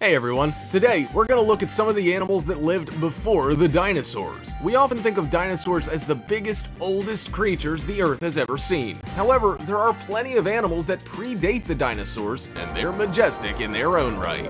Hey everyone, today we're going to look at some of the animals that lived before the dinosaurs. We often think of dinosaurs as the biggest, oldest creatures the Earth has ever seen. However, there are plenty of animals that predate the dinosaurs, and they're majestic in their own right.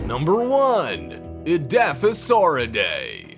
Number 1. Edaphosauridae.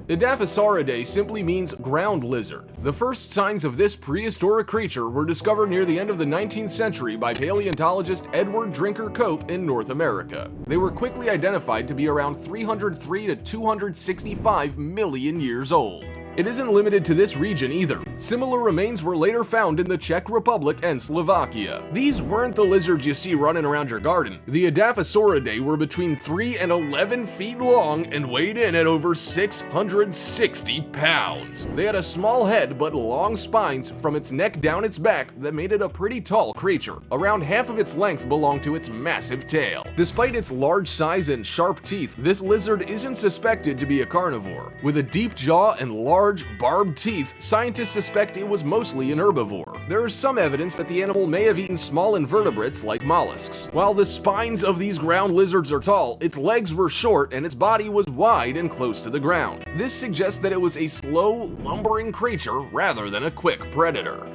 Edaphosauridae simply means ground lizard. The first signs of this prehistoric creature were discovered near the end of the 19th century by paleontologist Edward Drinker Cope in North America. They were quickly identified to be around 303 to 265 million years old. It isn't limited to this region either. Similar remains were later found in the Czech Republic and Slovakia. These weren't the lizards you see running around your garden. The Edaphosauridae were between 3 and 11 feet long and weighed in at over 660 pounds. They had a small head but long spines from its neck down its back that made it a pretty tall creature. Around half of its length belonged to its massive tail. Despite its large size and sharp teeth, this lizard isn't suspected to be a carnivore. With a deep jaw and large barbed teeth, scientists suspect it was mostly an herbivore. There is some evidence that the animal may have eaten small invertebrates like mollusks. While the spines of these ground lizards are tall, its legs were short and its body was wide and close to the ground. This suggests that it was a slow, lumbering creature rather than a quick predator.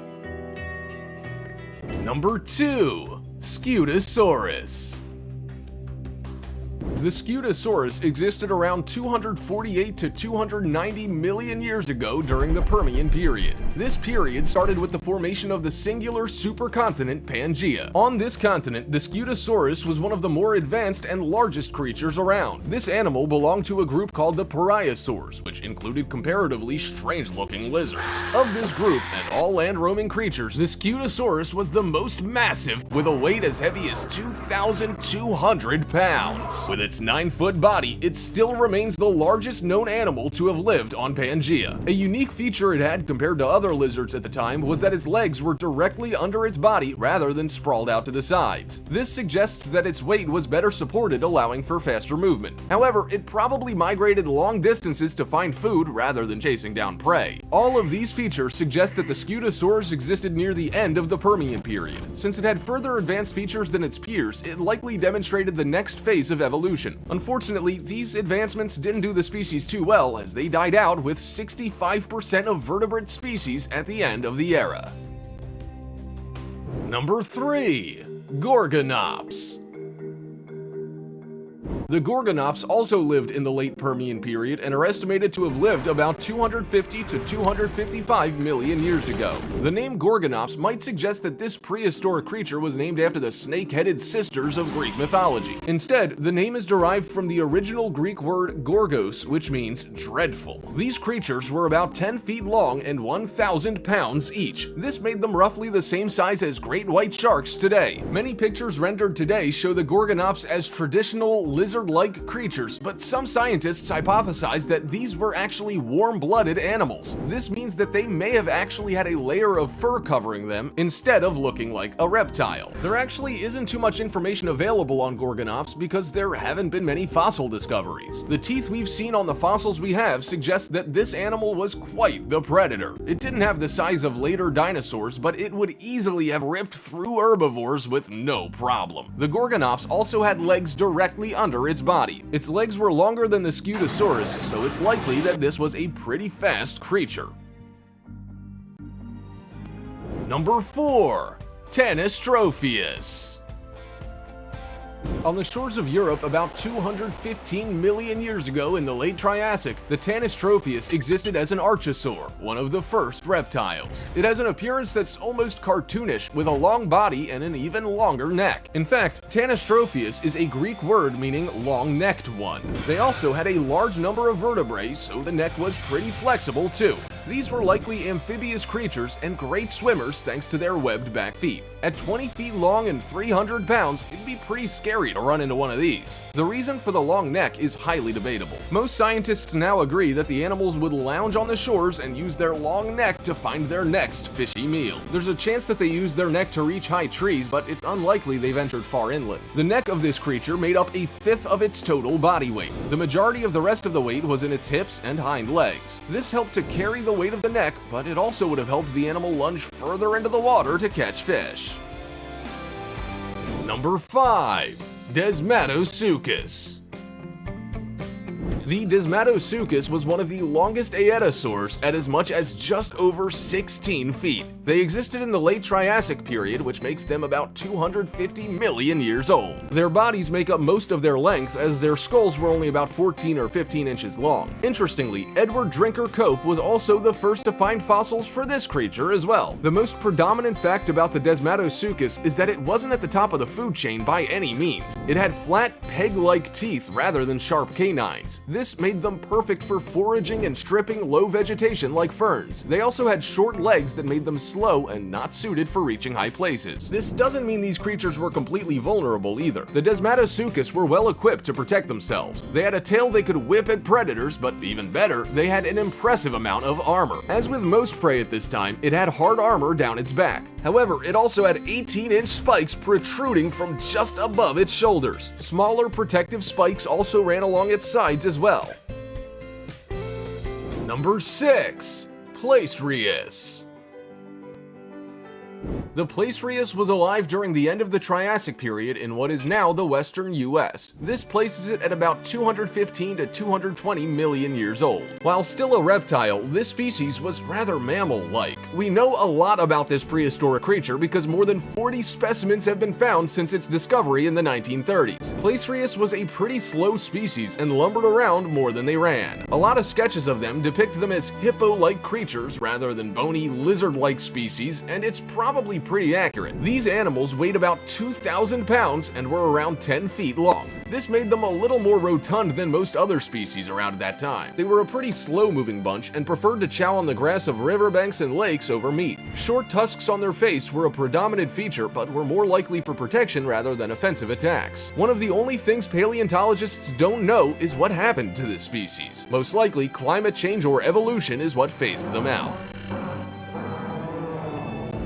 Number 2. Scutosaurus. The Scutosaurus existed around 248 to 290 million years ago during the Permian period. This period started with the formation of the singular supercontinent Pangaea. On this continent, the Scutosaurus was one of the more advanced and largest creatures around. This animal belonged to a group called the Prehistoric, which included comparatively strange-looking lizards. Of this group, and all land-roaming creatures, the Scutosaurus was the most massive, with a weight as heavy as 2,200 pounds. With its 9-foot body, it still remains the largest known animal to have lived on Pangaea. A unique feature it had compared to other lizards at the time was that its legs were directly under its body rather than sprawled out to the sides. This suggests that its weight was better supported, allowing for faster movement. However, it probably migrated long distances to find food rather than chasing down prey. All of these features suggest that the Scutosaurus existed near the end of the Permian period. Since it had further advanced features than its peers, it likely demonstrated the next phase of evolution. Unfortunately, these advancements didn't do the species too well, as they died out with 65% of vertebrate species at the end of the era. Number 3. Gorgonops. The Gorgonops also lived in the late Permian period and are estimated to have lived about 250 to 255 million years ago. The name Gorgonops might suggest that this prehistoric creature was named after the snake-headed sisters of Greek mythology. Instead, the name is derived from the original Greek word gorgos, which means dreadful. These creatures were about 10 feet long and 1,000 pounds each. This made them roughly the same size as great white sharks today. Many pictures rendered today show the Gorgonops as traditional lizard-like creatures, but some scientists hypothesize that these were actually warm-blooded animals. This means that they may have actually had a layer of fur covering them instead of looking like a reptile. There actually isn't too much information available on Gorgonops because there haven't been many fossil discoveries. The teeth we've seen on the fossils we have suggest that this animal was quite the predator. It didn't have the size of later dinosaurs, but it would easily have ripped through herbivores with no problem. The Gorgonops also had legs directly under its body. Its legs were longer than the Scutosaurus, so it's likely that this was a pretty fast creature. Number 4. Tanystropheus. On the shores of Europe about 215 million years ago in the late Triassic, the Tanystropheus existed as an archosaur, one of the first reptiles. It has an appearance that's almost cartoonish, with a long body and an even longer neck. In fact, Tanystropheus is a Greek word meaning long-necked one. They also had a large number of vertebrae, so the neck was pretty flexible too. These were likely amphibious creatures and great swimmers thanks to their webbed back feet. At 20 feet long and 300 pounds, it'd be pretty scary to run into one of these. The reason for the long neck is highly debatable. Most scientists now agree that the animals would lounge on the shores and use their long neck to find their next fishy meal. There's a chance that they use their neck to reach high trees, but it's unlikely they've entered far inland. The neck of this creature made up a fifth of its total body weight. The majority of the rest of the weight was in its hips and hind legs. This helped to carry the weight of the neck, but it also would have helped the animal lunge further into the water to catch fish. Number 5. Desmatosuchus. The Desmatosuchus was one of the longest aetosaurs at as much as just over 16 feet. They existed in the late Triassic period, which makes them about 250 million years old. Their bodies make up most of their length, as their skulls were only about 14 or 15 inches long. Interestingly, Edward Drinker Cope was also the first to find fossils for this creature as well. The most predominant fact about the Desmatosuchus is that it wasn't at the top of the food chain by any means. It had flat, peg-like teeth rather than sharp canines. This made them perfect for foraging and stripping low vegetation like ferns. They also had short legs that made them slow and not suited for reaching high places. This doesn't mean these creatures were completely vulnerable either. The Desmatosuchus were well equipped to protect themselves. They had a tail they could whip at predators, but even better, they had an impressive amount of armor. As with most prey at this time, it had hard armor down its back. However, it also had 18-inch spikes protruding from just above its shoulders. Smaller protective spikes also ran along its sides as well. Number 6. Placerius. The Placerius was alive during the end of the Triassic period in what is now the western US. This places it at about 215 to 220 million years old. While still a reptile, this species was rather mammal-like. We know a lot about this prehistoric creature because more than 40 specimens have been found since its discovery in the 1930s. Placerius was a pretty slow species and lumbered around more than they ran. A lot of sketches of them depict them as hippo-like creatures rather than bony lizard-like species, and it's probably pretty accurate. These animals weighed about 2,000 pounds and were around 10 feet long. This made them a little more rotund than most other species around at that time. They were a pretty slow-moving bunch and preferred to chow on the grass of riverbanks and lakes over meat. Short tusks on their face were a predominant feature, but were more likely for protection rather than offensive attacks. One of the only things paleontologists don't know is what happened to this species. Most likely, climate change or evolution is what phased them out.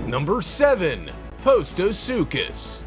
Number 7. Postosuchus.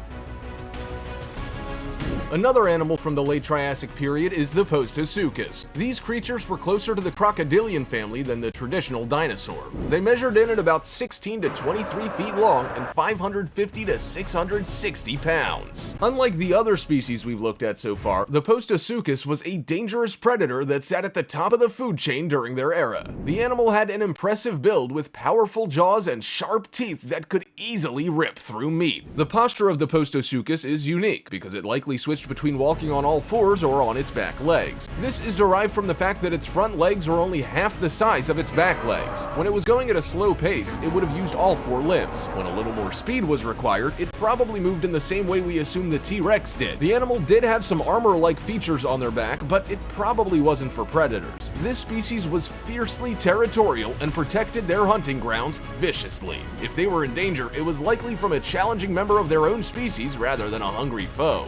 Another animal from the late Triassic period is the Postosuchus. These creatures were closer to the crocodilian family than the traditional dinosaur. They measured in at about 16 to 23 feet long and 550 to 660 pounds. Unlike the other species we've looked at so far, the Postosuchus was a dangerous predator that sat at the top of the food chain during their era. The animal had an impressive build with powerful jaws and sharp teeth that could easily rip through meat. The posture of the Postosuchus is unique because it likely switched between walking on all fours or on its back legs. This is derived from the fact that its front legs are only half the size of its back legs. When it was going at a slow pace, it would have used all four limbs. When a little more speed was required, it probably moved in the same way we assume the T-Rex did. The animal did have some armor-like features on their back, but it probably wasn't for predators. This species was fiercely territorial and protected their hunting grounds viciously. If they were in danger, it was likely from a challenging member of their own species rather than a hungry foe.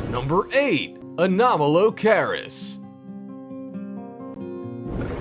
Number 8. Anomalocaris.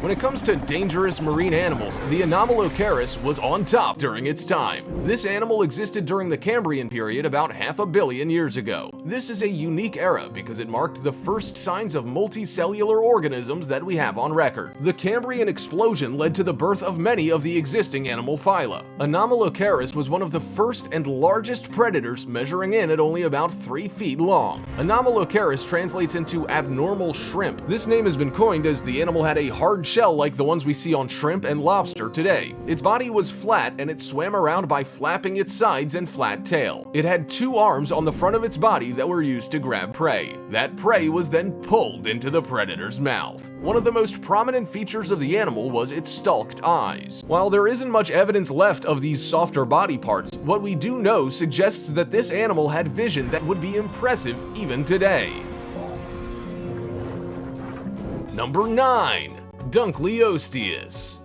When it comes to dangerous marine animals, the Anomalocaris was on top during its time. This animal existed during the Cambrian period about 500 million years ago. This is a unique era because it marked the first signs of multicellular organisms that we have on record. The Cambrian explosion led to the birth of many of the existing animal phyla. Anomalocaris was one of the first and largest predators, measuring in at only about 3 feet long. Anomalocaris translates into abnormal shrimp. This name has been coined as the animal had a hard shell like the ones we see on shrimp and lobster today. Its body was flat and it swam around by flapping its sides and flat tail. It had 2 arms on the front of its body that were used to grab prey. That prey was then pulled into the predator's mouth. One of the most prominent features of the animal was its stalked eyes. While there isn't much evidence left of these softer body parts, what we do know suggests that this animal had vision that would be impressive even today. Number 9. Dunkleosteus.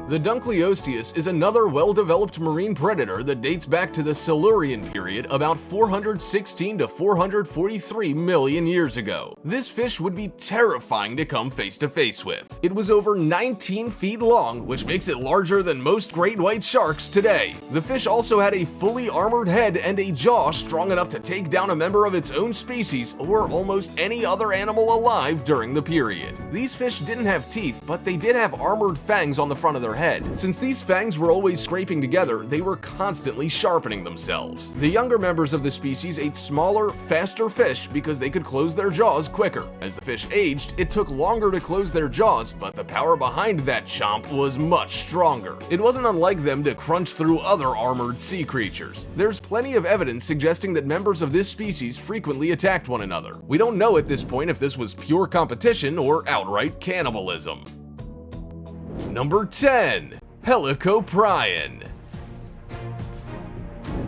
The Dunkleosteus is another well-developed marine predator that dates back to the Silurian period about 416 to 443 million years ago. This fish would be terrifying to come face to face with. It was over 19 feet long, which makes it larger than most great white sharks today. The fish also had a fully armored head and a jaw strong enough to take down a member of its own species or almost any other animal alive during the period. These fish didn't have teeth, but they did have armored fangs on the front of their head. Since these fangs were always scraping together, they were constantly sharpening themselves. The younger members of the species ate smaller, faster fish because they could close their jaws quicker. As the fish aged, it took longer to close their jaws, but the power behind that chomp was much stronger. It wasn't unlike them to crunch through other armored sea creatures. There's plenty of evidence suggesting that members of this species frequently attacked one another. We don't know at this point if this was pure competition or outright cannibalism. Number 10. Helicoprion.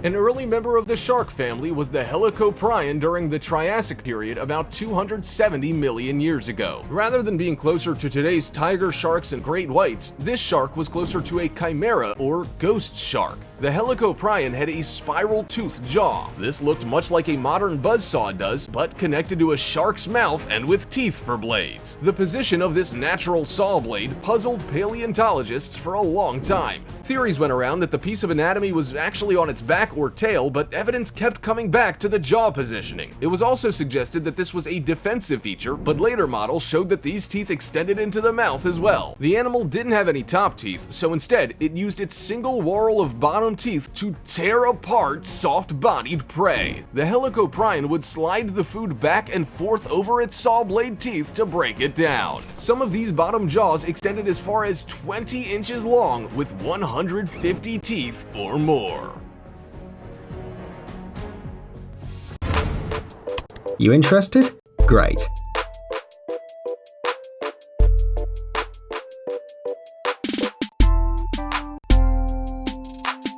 An early member of the shark family was the Helicoprion during the Triassic period about 270 million years ago. Rather than being closer to today's tiger sharks and great whites, this shark was closer to a chimera or ghost shark. The Helicoprion had a spiral-toothed jaw. This looked much like a modern buzzsaw does, but connected to a shark's mouth and with teeth for blades. The position of this natural saw blade puzzled paleontologists for a long time. Theories went around that the piece of anatomy was actually on its back or tail, but evidence kept coming back to the jaw positioning. It was also suggested that this was a defensive feature, but later models showed that these teeth extended into the mouth as well. The animal didn't have any top teeth, so instead it used its single whorl of bottom teeth to tear apart soft-bodied prey. The Helicoprion would slide the food back and forth over its saw blade teeth to break it down. Some of these bottom jaws extended as far as 20 inches long with 150 teeth or more. You interested? Great.